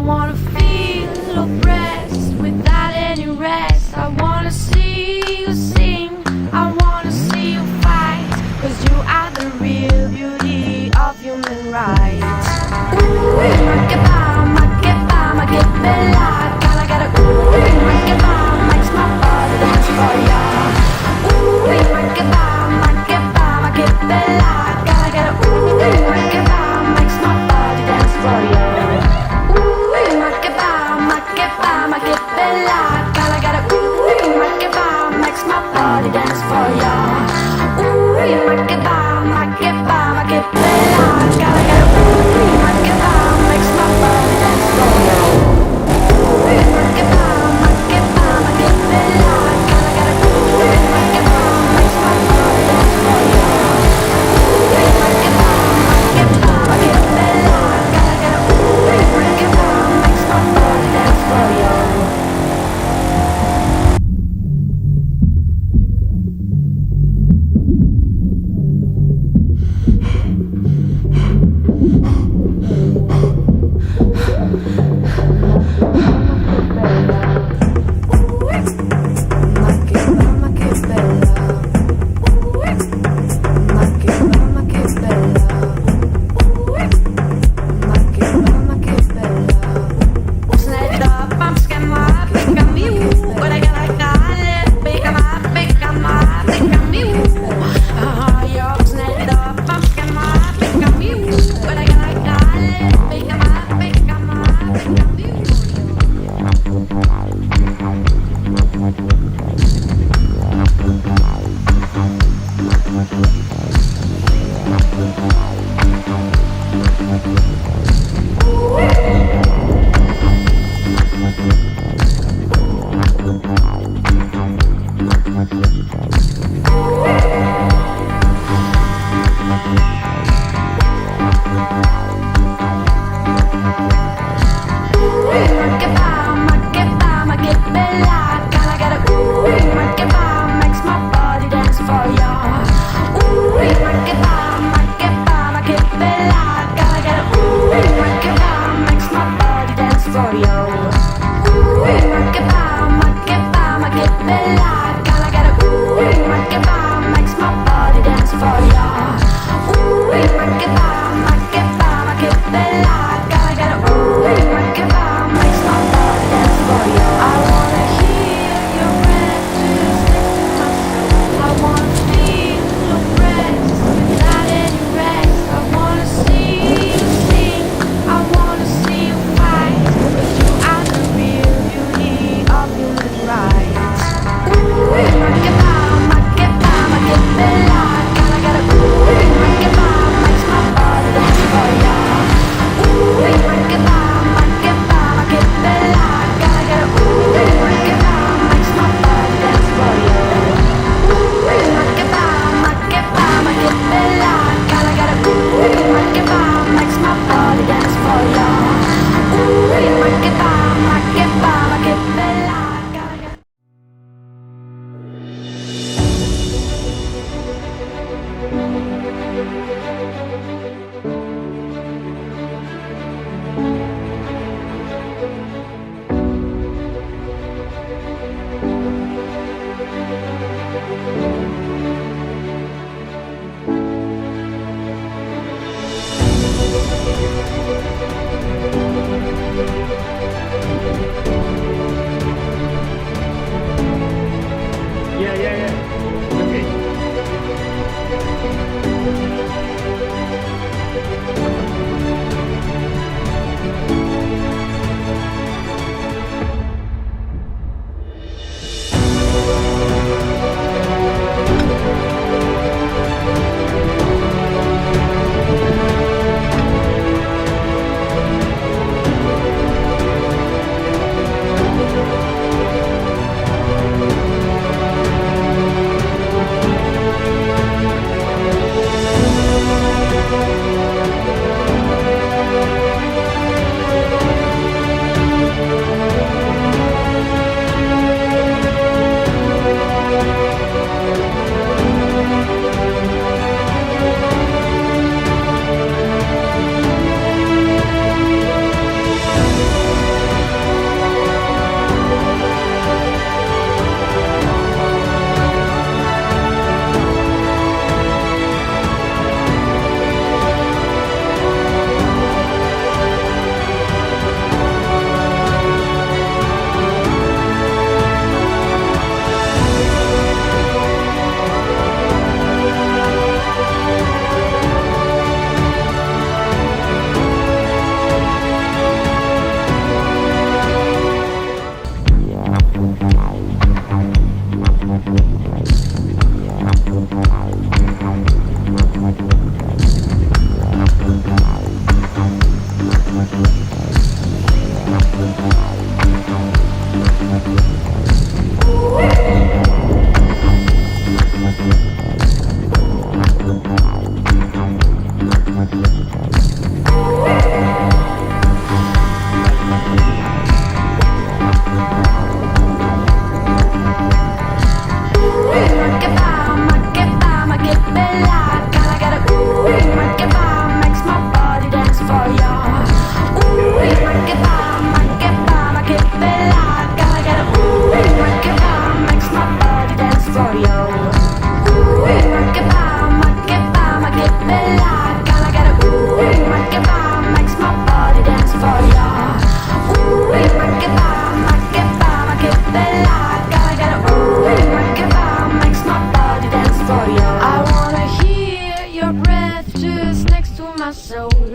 wanna feel oppressed without any rest. I wanna see you sing, I wanna see you fight, 'cause you are the real beauty of human rights. Ooh, ma che ba, ma che bella. Gotta get a ooh, ma che ba, makes my body dance for ya. Ooh, ma che ba, ma che bella. Gotta get a ooh, ma che ba, makes my body dance for ya. Ooh, ma che ba, ma che bella. Gotta get a ooh, ma che ba, makes my body dance for ya. Ooh, ma che ba, ma che bella. Gotta get a ooh, ma che ba, makes my body dance for ya. Ooh, ma che ba, ma che bella. Gotta get a ooh, ma che ba, makes my body dance for ya. Ooh, ma che ba, ma che bella. Gotta get a ooh, ma che ba, makes my body dance for ya. Right.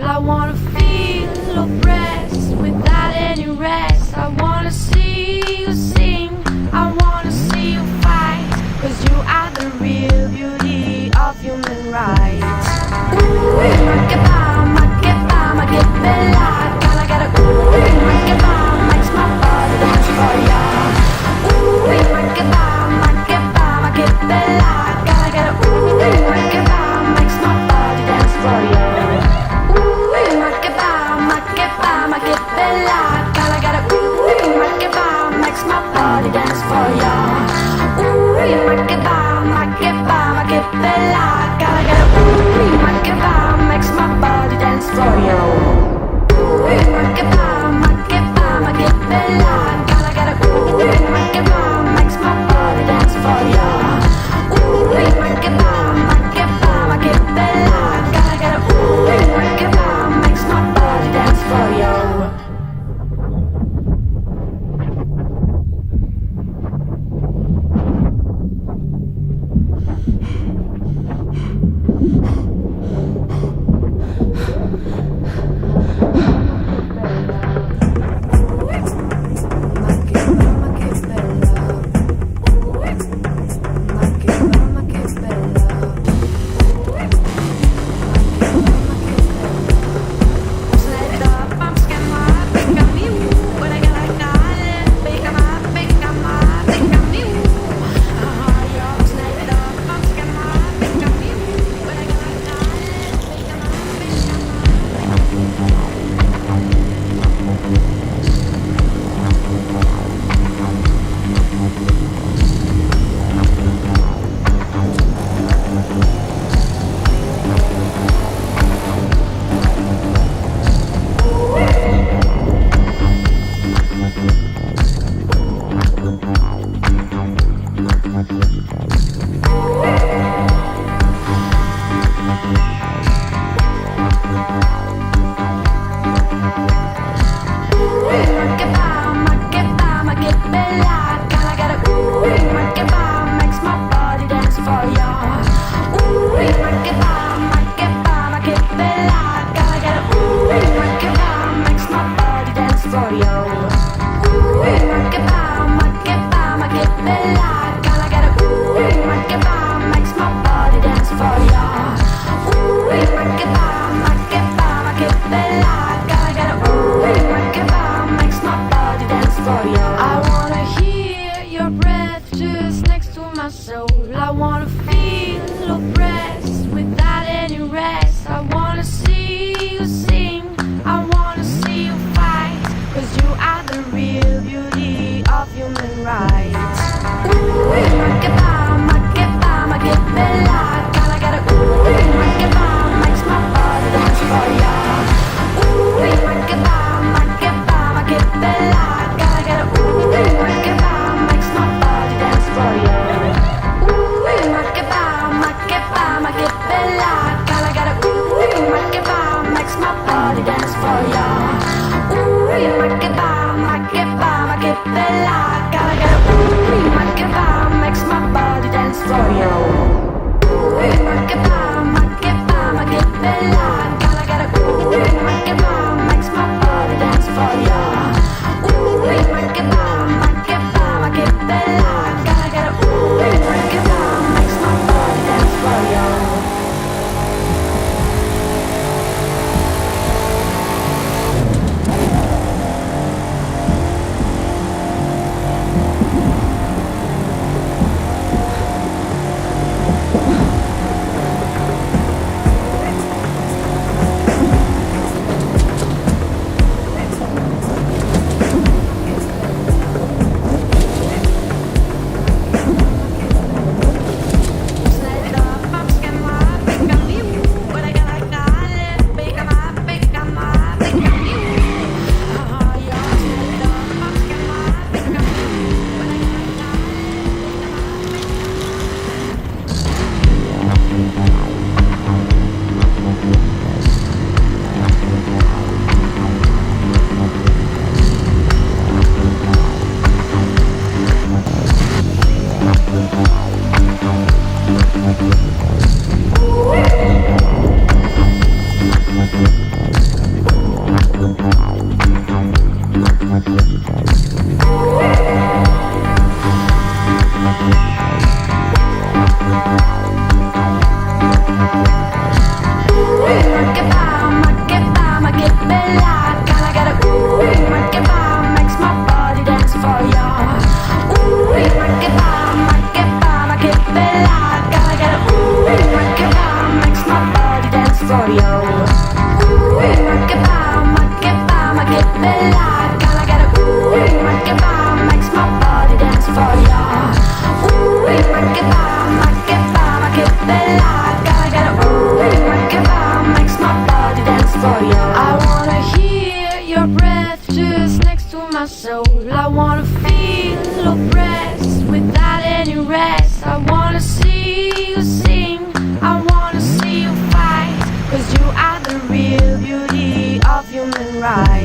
I wanna feel oppressed without any rest. I wanna see you sing, I wanna see you fight, 'cause you are the real beauty of human rights. Ooh, ma che bella, gotta get a ooh, makes my body dance for ya. Ooh, ma che bella, gotta get a ooh, makes my body dance for ya. Ma che bella, gotta get a ooh, makes my body dance for ya. Ooh, ma che bella, gotta get a ooh, makes my body dance for ya. Ooh, ma che bella, gotta get a ooh, makes my body dance for ya. Ooh, ma che bella, gotta get a ooh, makes my body dance for ya. I wanna feel oppressed without any rest. I wanna see you sing, I wanna see you fight, 'cause you are the real beauty of human rights. I wanna feel oppressed without any rest. I wanna see you sing, I wanna see you fight, 'cause you are the real beauty of human rights.